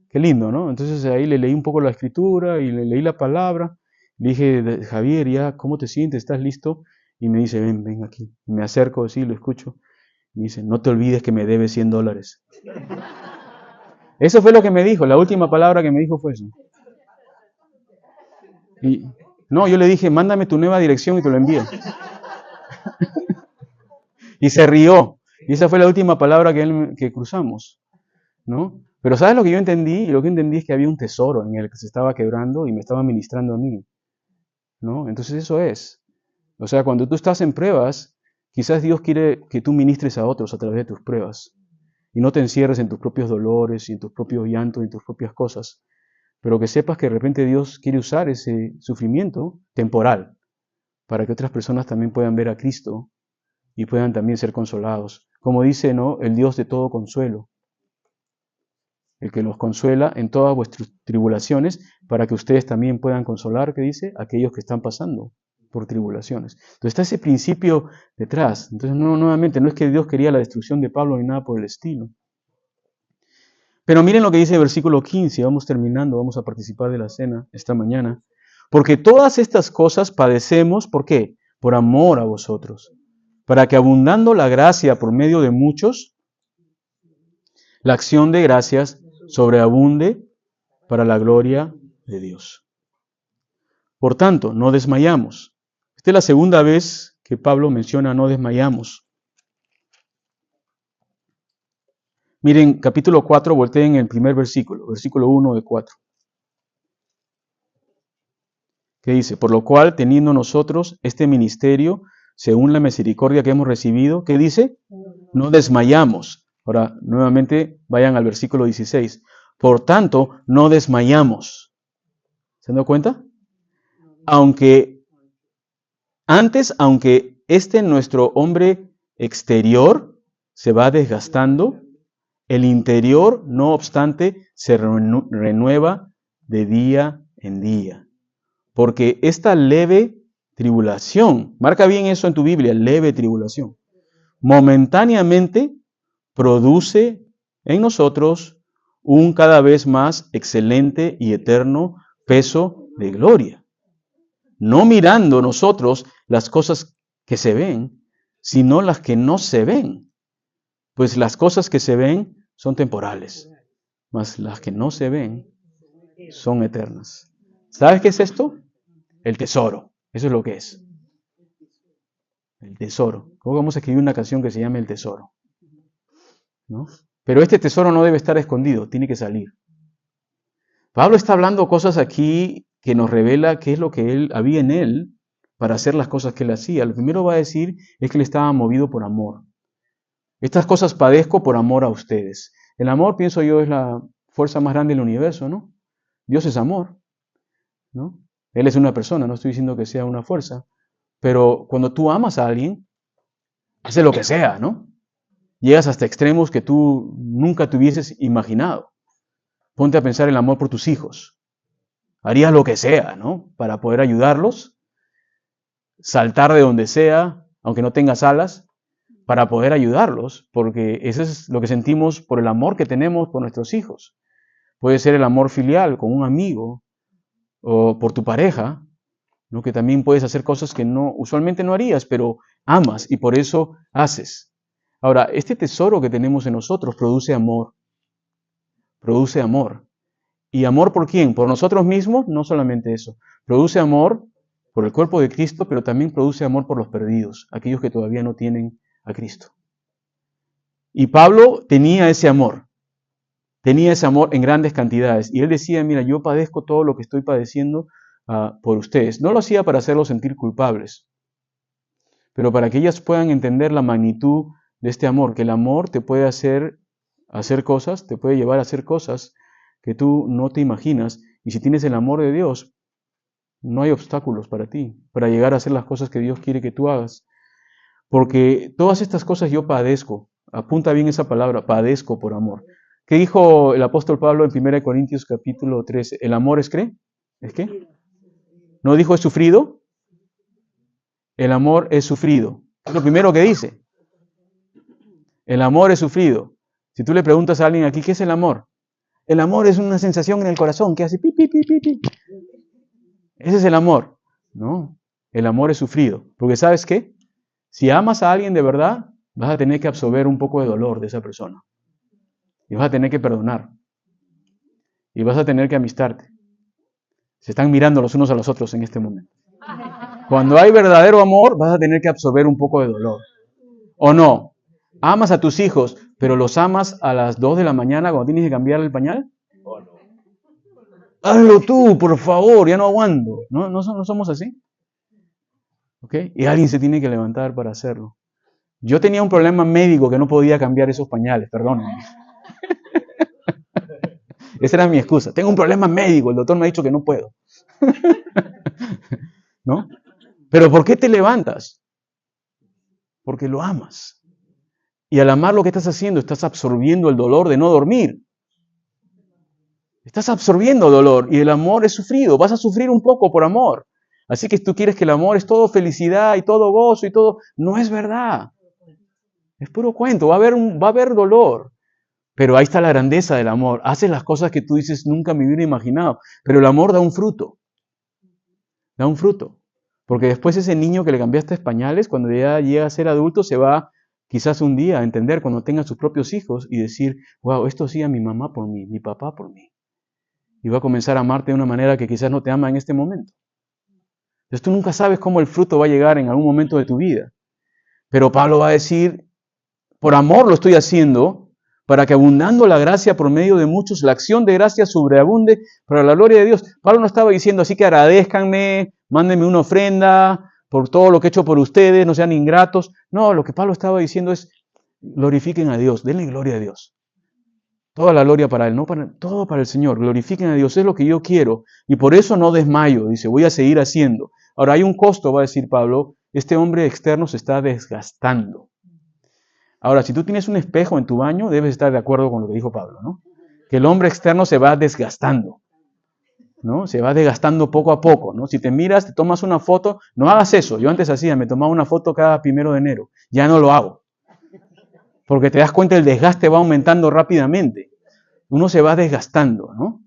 Qué lindo, ¿no? Entonces ahí le leí un poco la escritura y le leí la palabra. Le dije, Javier, ya, ¿cómo te sientes? ¿Estás listo? Y me dice, ven aquí. Y me acerco, sí, lo escucho. Y me dice, no te olvides que me debes $100. Eso fue lo que me dijo, la última palabra que me dijo fue eso. Y no, yo le dije, mándame tu nueva dirección y te lo envío. Y se rió. Y esa fue la última palabra que cruzamos, ¿no? Pero ¿sabes lo que yo entendí? Y lo que entendí es que había un tesoro en el que se estaba quebrando y me estaba ministrando a mí, ¿no? Entonces eso es. O sea, cuando tú estás en pruebas, quizás Dios quiere que tú ministres a otros a través de tus pruebas. Y no te encierres en tus propios dolores y en tus propios llantos y en tus propias cosas. Pero que sepas que de repente Dios quiere usar ese sufrimiento temporal para que otras personas también puedan ver a Cristo y puedan también ser consolados. Como dice, ¿no? El Dios de todo consuelo. El que los consuela en todas vuestras tribulaciones para que ustedes también puedan consolar, ¿qué dice? Aquellos que están pasando por tribulaciones. Entonces está ese principio detrás. Entonces, nuevamente, no es que Dios quería la destrucción de Pablo ni nada por el estilo. Pero miren lo que dice el versículo 15, vamos terminando, vamos a participar de la cena esta mañana. Porque todas estas cosas padecemos, ¿por qué? Por amor a vosotros, para que abundando la gracia por medio de muchos, la acción de gracias sobreabunde para la gloria de Dios. Por tanto, no desmayamos. Esta es la segunda vez que Pablo menciona no desmayamos. Miren, capítulo 4, volteen el primer versículo 1 de 4. Que dice, por lo cual, teniendo nosotros este ministerio, según la misericordia que hemos recibido, ¿qué dice? No desmayamos. Ahora, nuevamente, vayan al versículo 16. Por tanto, no desmayamos. ¿Se han dado cuenta? Aunque nuestro hombre exterior se va desgastando, el interior, no obstante, se renueva de día en día. Porque esta leve tribulación, marca bien eso en tu Biblia, leve tribulación, momentáneamente produce en nosotros un cada vez más excelente y eterno peso de gloria. No mirando nosotros las cosas que se ven, sino las que no se ven. Pues las cosas que se ven son temporales, mas las que no se ven son eternas. ¿Sabes qué es esto? El tesoro. Eso es lo que es. El tesoro. Luego vamos a escribir una canción que se llame El Tesoro, ¿no? Pero este tesoro no debe estar escondido, tiene que salir. Pablo está hablando cosas aquí que nos revela qué es lo que había en él para hacer las cosas que él hacía. Lo primero va a decir es que él estaba movido por amor. Estas cosas padezco por amor a ustedes. El amor, pienso yo, es la fuerza más grande del universo, ¿no? Dios es amor, ¿no? Él es una persona, no estoy diciendo que sea una fuerza, pero cuando tú amas a alguien, hace lo que sea, ¿no? Llegas hasta extremos que tú nunca te hubieses imaginado. Ponte a pensar el amor por tus hijos. Harías lo que sea, ¿no? Para poder ayudarlos, saltar de donde sea, aunque no tengas alas, para poder ayudarlos, porque eso es lo que sentimos por el amor que tenemos por nuestros hijos. Puede ser el amor filial con un amigo o por tu pareja, ¿no? Que también puedes hacer cosas que usualmente no harías, pero amas y por eso haces. Ahora, este tesoro que tenemos en nosotros produce amor. Produce amor. ¿Y amor por quién? ¿Por nosotros mismos? No solamente eso. Produce amor por el cuerpo de Cristo, pero también produce amor por los perdidos, aquellos que todavía no tienen a Cristo. Y Pablo tenía ese amor en grandes cantidades. Y él decía, mira, yo padezco todo lo que estoy padeciendo por ustedes. No lo hacía para hacerlos sentir culpables, pero para que ellas puedan entender la magnitud de este amor, que el amor te puede hacer cosas, te puede llevar a hacer cosas que tú no te imaginas. Y si tienes el amor de Dios, no hay obstáculos para ti, para llegar a hacer las cosas que Dios quiere que tú hagas. Porque todas estas cosas yo padezco. Apunta bien esa palabra, padezco por amor. ¿Qué dijo el apóstol Pablo en 1 Corintios capítulo 13? ¿El amor es qué? ¿Es qué? ¿No dijo es sufrido? El amor es sufrido. Es lo primero que dice. El amor es sufrido. Si tú le preguntas a alguien aquí, ¿qué es el amor? El amor es una sensación en el corazón que hace pi, pi, pi, pi, pi. Ese es el amor. No, el amor es sufrido. Porque ¿sabes qué? Si amas a alguien de verdad, vas a tener que absorber un poco de dolor de esa persona. Y vas a tener que perdonar. Y vas a tener que amistarte. Se están mirando los unos a los otros en este momento. Cuando hay verdadero amor, vas a tener que absorber un poco de dolor. ¿O no? Amas a tus hijos, pero los amas a las 2 de la mañana cuando tienes que cambiar el pañal. Hazlo tú, por favor, ya no aguanto. No somos así. ¿Ok? Y alguien se tiene que levantar para hacerlo. Yo tenía un problema médico que no podía cambiar esos pañales, perdónenme. Esa era mi excusa. Tengo un problema médico, el doctor me ha dicho que no puedo. ¿No? Pero ¿por qué te levantas? Porque lo amas. Y al amar lo que estás haciendo, estás absorbiendo el dolor de no dormir. Estás absorbiendo dolor y el amor es sufrido. Vas a sufrir un poco por amor. Así que tú quieres que el amor es todo felicidad y todo gozo y todo. No es verdad. Es puro cuento. Va a haber dolor. Pero ahí está la grandeza del amor. Haces las cosas que tú dices nunca me hubiera imaginado. Pero el amor da un fruto. Da un fruto. Porque después ese niño que le cambiaste pañales, cuando ya llega a ser adulto, se va quizás un día a entender cuando tenga sus propios hijos y decir, wow, esto hacía mi mamá por mí, mi papá por mí. Y va a comenzar a amarte de una manera que quizás no te ama en este momento. Entonces tú nunca sabes cómo el fruto va a llegar en algún momento de tu vida. Pero Pablo va a decir, por amor lo estoy haciendo, para que abundando la gracia por medio de muchos, la acción de gracia sobreabunde para la gloria de Dios. Pablo no estaba diciendo, así que agradézcanme, mándenme una ofrenda por todo lo que he hecho por ustedes, no sean ingratos. No, lo que Pablo estaba diciendo es, glorifiquen a Dios, denle gloria a Dios. Toda la gloria para Él, todo para el Señor. Glorifiquen a Dios, es lo que yo quiero. Y por eso no desmayo, dice, voy a seguir haciendo. Ahora hay un costo, va a decir Pablo, este hombre externo se está desgastando. Ahora, si tú tienes un espejo en tu baño, debes estar de acuerdo con lo que dijo Pablo, ¿no? Que el hombre externo se va desgastando, ¿no? Se va desgastando poco a poco, ¿no? Si te miras, te tomas una foto, no hagas eso. Yo antes me tomaba una foto cada 1 de enero. Ya no lo hago. Porque te das cuenta el desgaste va aumentando rápidamente. Uno se va desgastando, ¿no?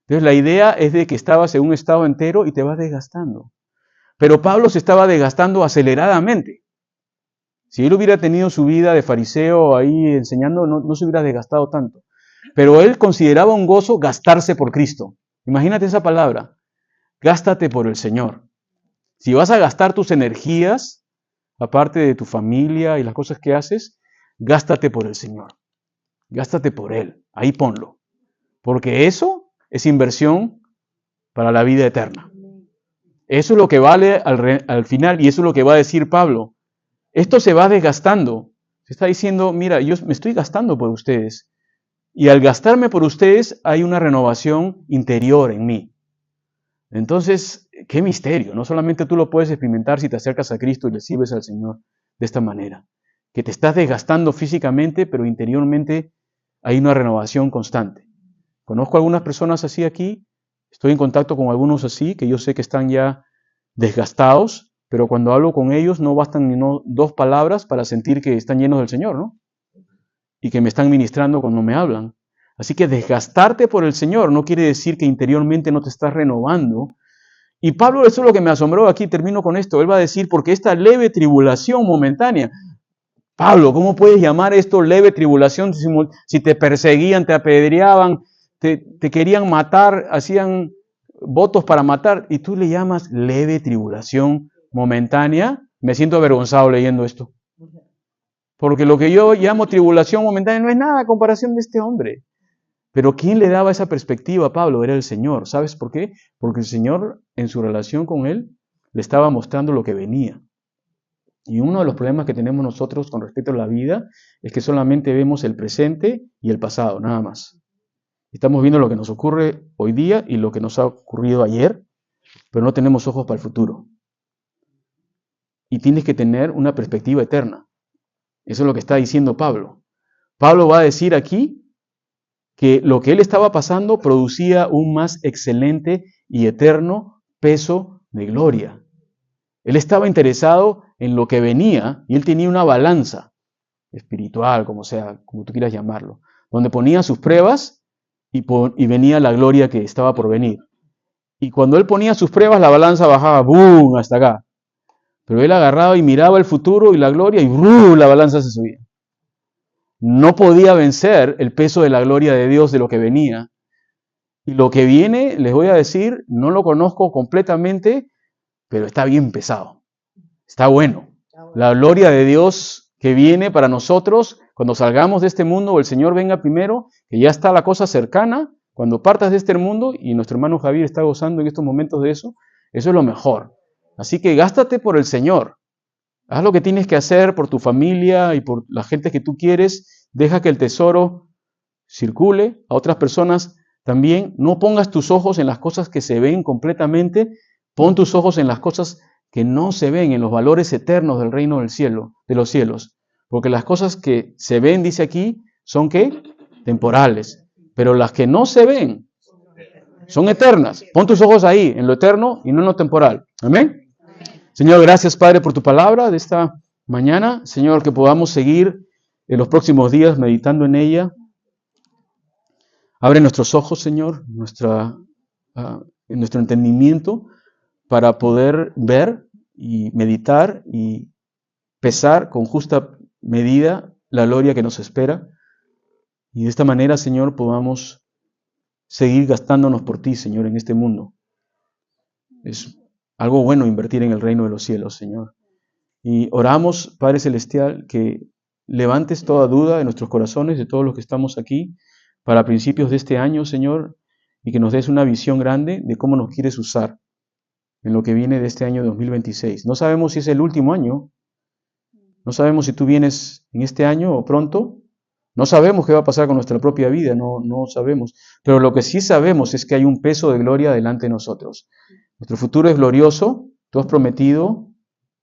Entonces la idea es de que estabas en un estado entero y te vas desgastando. Pero Pablo se estaba desgastando aceleradamente. Si él hubiera tenido su vida de fariseo ahí enseñando, no se hubiera desgastado tanto. Pero él consideraba un gozo gastarse por Cristo. Imagínate esa palabra. Gástate por el Señor. Si vas a gastar tus energías, aparte de tu familia y las cosas que haces, gástate por el Señor. Gástate por Él. Ahí ponlo. Porque eso es inversión para la vida eterna. Eso es lo que vale al final y eso es lo que va a decir Pablo. Esto se va desgastando. Se está diciendo, mira, yo me estoy gastando por ustedes. Y al gastarme por ustedes hay una renovación interior en mí. Entonces, qué misterio. No solamente tú lo puedes experimentar si te acercas a Cristo y le sirves al Señor de esta manera. Que te estás desgastando físicamente, pero interiormente hay una renovación constante. Conozco algunas personas así aquí. Estoy en contacto con algunos así, que yo sé que están ya desgastados, pero cuando hablo con ellos no bastan ni 2 palabras para sentir que están llenos del Señor, ¿no? Y que me están ministrando cuando me hablan. Así que desgastarte por el Señor no quiere decir que interiormente no te estás renovando. Y Pablo, eso es lo que me asombró aquí, termino con esto. Él va a decir, porque esta leve tribulación momentánea. Pablo, ¿cómo puedes llamar esto leve tribulación si te perseguían, te apedreaban, te querían matar, hacían votos para matar, y tú le llamas leve tribulación momentánea? Me siento avergonzado leyendo esto. Porque lo que yo llamo tribulación momentánea no es nada a comparación de este hombre. Pero ¿quién le daba esa perspectiva a Pablo? Era el Señor. ¿Sabes por qué? Porque el Señor, en su relación con él, le estaba mostrando lo que venía. Y uno de los problemas que tenemos nosotros con respecto a la vida es que solamente vemos el presente y el pasado, nada más. Estamos viendo lo que nos ocurre hoy día y lo que nos ha ocurrido ayer, pero no tenemos ojos para el futuro. Y tienes que tener una perspectiva eterna. Eso es lo que está diciendo Pablo. Pablo va a decir aquí que lo que él estaba pasando producía un más excelente y eterno peso de gloria. Él estaba interesado en lo que venía y él tenía una balanza espiritual, como sea, como tú quieras llamarlo, donde ponía sus pruebas y venía la gloria que estaba por venir. Y cuando él ponía sus pruebas, la balanza bajaba, ¡boom!, hasta acá. Pero él agarraba y miraba el futuro y la gloria y ¡boom!, la balanza se subía. No podía vencer el peso de la gloria de Dios de lo que venía. Y lo que viene, les voy a decir, no lo conozco completamente, pero está bien pesado. Está bueno. La gloria de Dios que viene para nosotros, cuando salgamos de este mundo o el Señor venga primero, que ya está la cosa cercana, cuando partas de este mundo, y nuestro hermano Javier está gozando en estos momentos de eso es lo mejor. Así que gástate por el Señor. Haz lo que tienes que hacer por tu familia y por la gente que tú quieres. Deja que el tesoro circule a otras personas también. No pongas tus ojos en las cosas que se ven completamente. Pon tus ojos en las cosas que no se ven, en los valores eternos del reino del cielo, de los cielos. Porque las cosas que se ven, dice aquí, son ¿qué? Temporales. Pero las que no se ven son eternas. Pon tus ojos ahí, en lo eterno y no en lo temporal. Amén. Señor, gracias, Padre, por tu palabra de esta mañana. Señor, que podamos seguir en los próximos días meditando en ella. Abre nuestros ojos, Señor, nuestro entendimiento para poder ver y meditar y pesar con justa medida la gloria que nos espera. Y de esta manera, Señor, podamos seguir gastándonos por ti, Señor, en este mundo. Es algo bueno invertir en el reino de los cielos, Señor. Y oramos, Padre Celestial, que levantes toda duda en nuestros corazones de todos los que estamos aquí para principios de este año, Señor, y que nos des una visión grande de cómo nos quieres usar en lo que viene de este año 2026. No sabemos si es el último año, no sabemos si tú vienes en este año o pronto, no sabemos qué va a pasar con nuestra propia vida, no sabemos, pero lo que sí sabemos es que hay un peso de gloria delante de nosotros. Nuestro futuro es glorioso, tú has prometido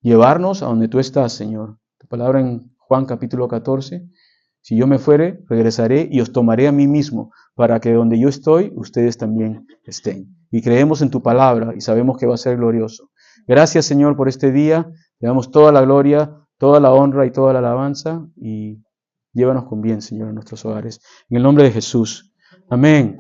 llevarnos a donde tú estás, Señor. Tu palabra en Juan capítulo 14, si yo me fuere, regresaré y os tomaré a mí mismo, para que donde yo estoy, ustedes también estén. Y creemos en tu palabra y sabemos que va a ser glorioso. Gracias, Señor, por este día. Le damos toda la gloria, toda la honra y toda la alabanza y llévanos con bien, Señor, a nuestros hogares. En el nombre de Jesús. Amén.